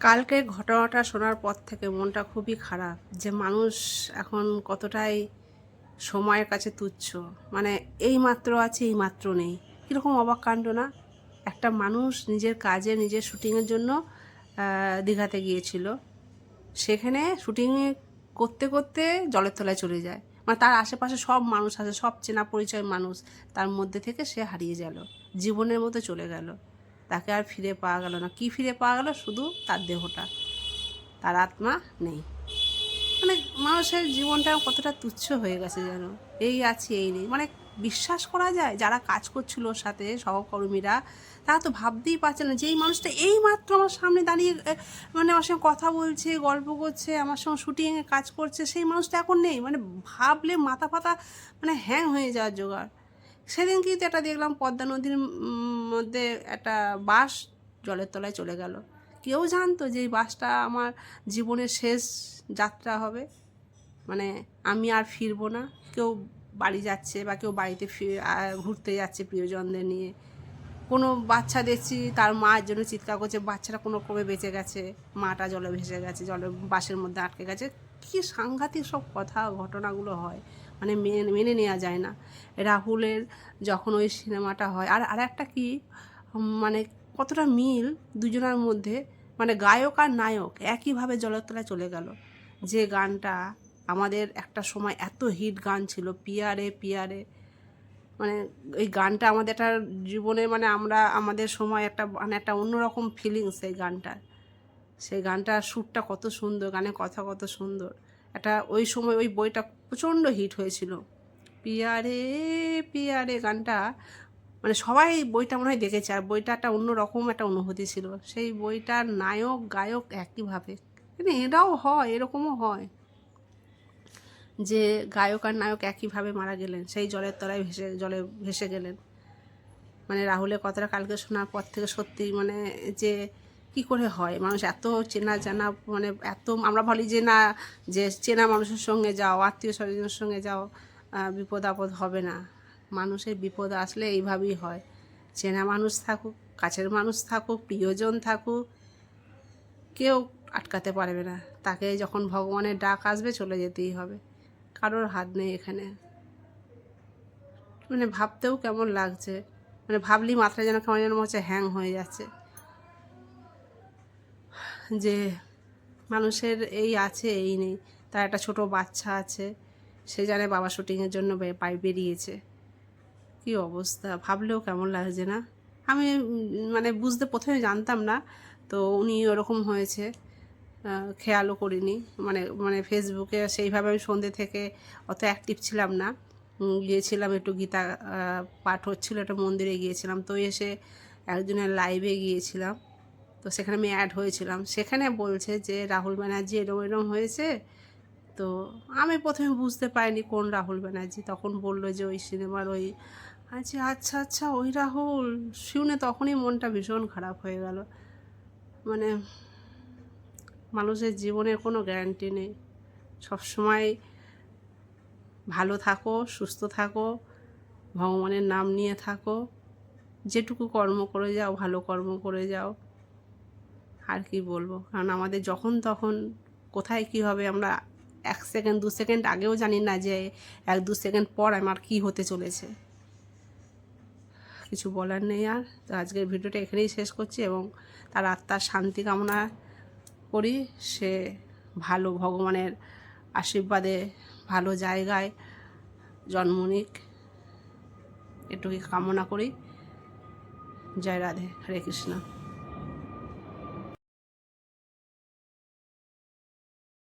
কালকের ঘটনাটা শোনার পর থেকে মনটা খুবই খারাপ যে মানুষ এখন কতটাই সময়ের কাছে তুচ্ছ। মানে এই মাত্র আছে, এই মাত্র নেই। কীরকম অবাক কাণ্ড না? একটা মানুষ নিজের কাজে, নিজের শুটিংয়ের জন্য দীঘাতে গিয়েছিল। সেখানে শুটিং করতে করতে জলের তলায় চলে যায়। মানে তার আশেপাশে সব মানুষ আছে, সব চেনা পরিচয় মানুষ, তার মধ্যে থেকে সে হারিয়ে গেল, জীবনের মতো চলে গেল। তাকে আর ফিরে পাওয়া গেল না। কি ফিরে পাওয়া গেল? শুধু তার দেহটা, তার আত্মা নেই। মানে মানুষের জীবনটা কতটা তুচ্ছ হয়ে গেছে যেন, এই আছে এই নেই। মানে বিশ্বাস করা যায়? যারা কাজ করছিল ওর সাথে, সহকর্মীরা, তারা তো ভাবতেই পারছে না যে এই মানুষটা এই মাত্র আমার সামনে দাঁড়িয়ে মানে আমার সঙ্গে কথা বলছে, গল্প করছে, আমার সঙ্গে শুটিংয়ে কাজ করছে, সেই মানুষটা এখন নেই। মানে ভাবলে মাথা ফাতা মানে হ্যাং হয়ে যাওয়ার জোগাড়। সেদিন কিন্তু একটা দেখলাম পদ্মা নদীর মধ্যে একটা বাস জলের তলায় চলে গেল। কেউ জানতো যে এই বাসটা আমার জীবনের শেষ যাত্রা হবে? মানে আমি আর ফিরবো না। কেউ বাড়ি যাচ্ছে বা কেউ বাড়িতে ঘুরতে যাচ্ছে প্রিয়জনদের নিয়ে। কোনো বাচ্চা দেখছি তার মায়ের জন্য চিৎকার করছে, বাচ্চাটা কোনো ক্রমে বেঁচে গেছে, মাটা জলে ভেসে গেছে, জলে বাসের মধ্যে আটকে গেছে। কী সাংঘাতিক সব কথা ঘটনাগুলো হয়, মানে মেনে নেওয়া যায় না। রাহুলের যখন ওই সিনেমাটা হয়, আর একটা কি মানে কতটা মিল দুজনের মধ্যে, মানে গায়ক আর নায়ক একইভাবে জলের তলায় চলে গেল। যে গানটা আমাদের একটা সময় এত হিট গান ছিল, পিয়ারে পিয়ারে, মানে এই গানটা আমাদের একটা জীবনে, মানে আমরা আমাদের সময় একটা মানে একটা অন্যরকম ফিলিংস এই গানটা। সেই গানটার সুরটা কত সুন্দর, গানের কথা কত সুন্দর। একটা ওই সময় ওই বইটা প্রচণ্ড হিট হয়েছিল, পিয়ারে পিয়ারে গানটা। মানে সবাই বইটা মনে হয় দেখেছে, আর বইটা একটা অন্যরকম একটা অনুভূতি ছিল। সেই বইটার নায়ক গায়ক একইভাবে, মানে এরাও হয়, এরকমও হয় যে গায়ক আর নায়ক একইভাবে মারা গেলেন, সেই জলের তলায় জলে ভেসে গেলেন। মানে রাহুলের কথাটা কালকে শোনার পর থেকে সত্যি মানে যে কি করে হয়, মানুষ এত চেনা জানা, মানে এত আমরা বলি যে না, যে চেনা মানুষের সঙ্গে যাও, আত্মীয় স্বজনের সঙ্গে যাও, বিপদ আপদ হবে না। মানুষের বিপদ আসলে এইভাবেই হয়। চেনা মানুষ থাকুক, কাছের মানুষ থাকুক, প্রিয়জন থাকুক, কেউ আটকাতে পারবে না। তাকে যখন ভগবানের ডাক আসবে চলে যেতেই হবে, কারোর হাত নেই এখানে। মানে ভাবতেও কেমন লাগছে, মানে ভাবলেই মাথাটা যেন কেমন যেন মনে হচ্ছে হ্যাং হয়ে যাচ্ছে যে মানুষের এই আছে এই নেই। তার একটা ছোট বাচ্চা আছে, সে জানে বাবা শুটিংয়ের জন্য বেরিয়েছে। কী অবস্থা, ভাবলেও কেমন লাগছে না? আমি মানে বুঝতে প্রথমে জানতাম না, তো উনি ওরকম হয়েছে খেয়ালও করিনি। মানে মানে ফেসবুকে সেইভাবে আমি সন্ধ্যে থেকে অত অ্যাক্টিভ ছিলাম না। গিয়েছিলাম একটু গীতা পাঠ হচ্ছিলো, একটা মন্দিরে গিয়েছিলাম, তো এসে একজনের লাইভে গিয়েছিলাম, তো সেখানে আমি অ্যাড হয়েছিলাম। সেখানে বলছে যে রাহুল ব্যানার্জি এরম এরম হয়েছে। তো আমি প্রথমে বুঝতে পারিনি কোন রাহুল ব্যানার্জি, তখন বললো যে ওই সিনেমার ওই। আচ্ছা আচ্ছা আচ্ছা, ওই রাহুল। শুনে তখনই মনটা ভীষণ খারাপ হয়ে গেল। মানে মানুষের জীবনের কোনো গ্যারান্টি নেই। সবসময় ভালো থাকো, সুস্থ থাকো, ভগবানের নাম নিয়ে থাকো, যেটুকু কর্ম করে যাও ভালো কর্ম করে যাও। আর কি বলবো, কারণ আমাদের যখন তখন কোথায় কী হবে আমরা 1 সেকেন্ড 2 সেকেন্ড আগেও জানি না যে 1-2 সেকেন্ড পর আমার কী হতে চলেছে। কিছু বলার নেই আর। তো আজকের ভিডিওটা এখানেই শেষ করছি এবং তার আত্মার শান্তি কামনা করি। সে ভালো ভগবানের আশীর্বাদে ভালো জায়গায় জন্ম নিক, এটুকুই কামনা করি। জয় রাধে, হরে কৃষ্ণ।